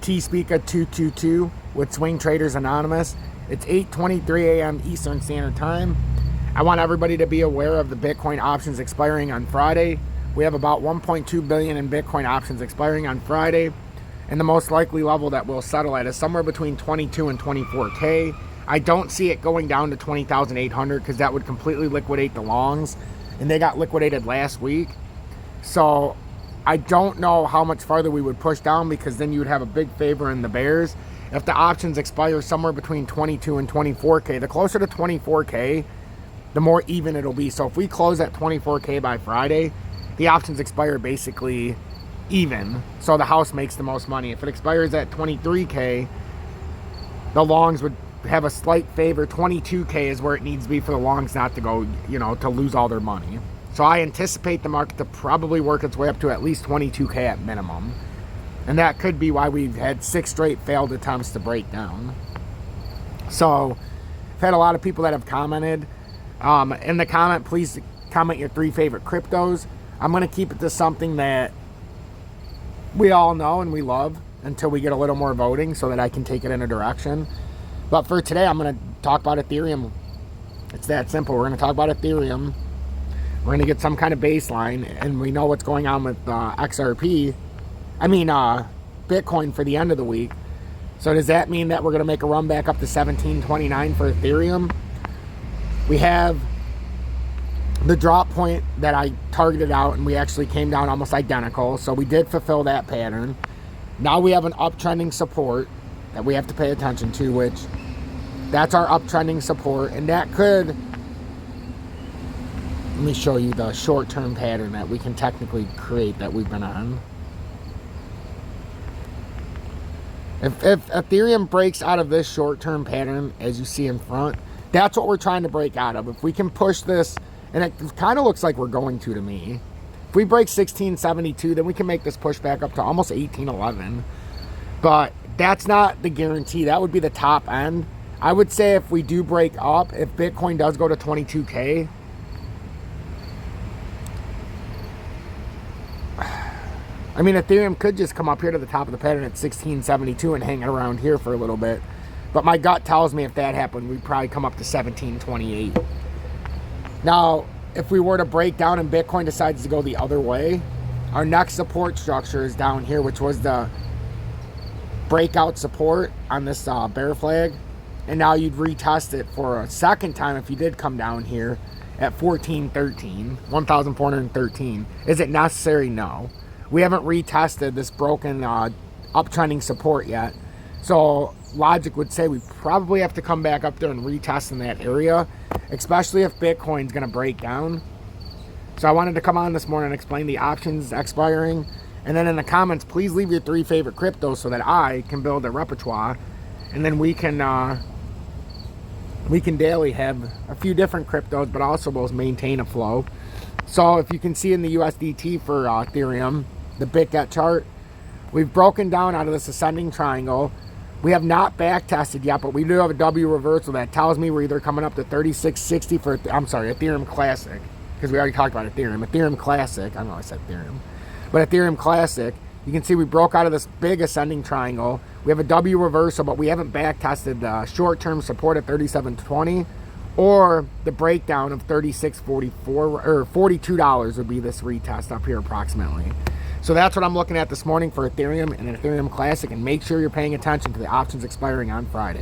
T-Speaka 222 with Swing Traders Anonymous. It's 8:23 a.m. Eastern Standard Time. I want everybody to be aware of the Bitcoin options expiring on Friday. We have about 1.2 billion in Bitcoin options expiring on Friday, and the most likely level that we'll settle at is somewhere between 22 and 24K. I don't see it going down to 20,800 because that would completely liquidate the longs, and they got liquidated last week. So I don't know how much farther we would push down, because then you would have a big favor in the bears. If the options expire somewhere between 22 and 24K, the closer to 24K, the more even it'll be. So if we close at 24K by Friday, the options expire basically even. So the house makes the most money. If it expires at 23K, the longs would have a slight favor. 22K is where it needs to be for the longs not to go, to lose all their money. So I anticipate the market to probably work its way up to at least 22K at minimum. And that could be why we've had 6 straight failed attempts to break down. So I've had a lot of people that have commented. In the comment, please comment your 3 favorite cryptos. I'm going to keep it to something that we all know and we love until we get a little more voting so that I can take it in a direction. But for today, I'm going to talk about Ethereum. It's that simple. We're going to talk about Ethereum. We're going to get some kind of baseline, and we know what's going on with Bitcoin for the end of the week. So does that mean that we're going to make a run back up to 1729 for Ethereum? We have the drop point that I targeted out, and we actually came down almost identical. So we did fulfill that pattern. Now we have an uptrending support that we have to pay attention to, which that's our uptrending support, and that could... Let me show you the short-term pattern that we can technically create that we've been on. If Ethereum breaks out of this short-term pattern, as you see in front, that's what we're trying to break out of. If we can push this, and it kind of looks like we're going to me. If we break 1672, then we can make this push back up to almost 1811. But that's not the guarantee. That would be the top end. I would say if we do break up, if Bitcoin does go to 22K, Ethereum could just come up here to the top of the pattern at 1672 and hang around here for a little bit. But my gut tells me if that happened, we'd probably come up to 1728. Now, if we were to break down and Bitcoin decides to go the other way, our next support structure is down here, which was the breakout support on this bear flag. And now you'd retest it for a second time if you did come down here at 1413. Is it necessary? No. We haven't retested this broken uptrending support yet. So logic would say we probably have to come back up there and retest in that area, especially if Bitcoin's going to break down. So I wanted to come on this morning and explain the options expiring. And then in the comments, please leave your 3 favorite cryptos so that I can build a repertoire. And then we can daily have a few different cryptos, but also we'll maintain a flow. So if you can see in the USDT for Ethereum, the BITGET chart, we've broken down out of this ascending triangle. We have not back tested yet, but we do have a W reversal that tells me we're either coming up to 3660 for, Ethereum Classic, because we already talked about Ethereum. Ethereum Classic, I know I said Ethereum, but Ethereum Classic, you can see we broke out of this big ascending triangle. We have a W reversal, but we haven't back tested the short-term support at 3720 or the breakdown of 3644 or $42 would be this retest up here approximately. So that's what I'm looking at this morning for Ethereum and Ethereum Classic, and make sure you're paying attention to the options expiring on Friday.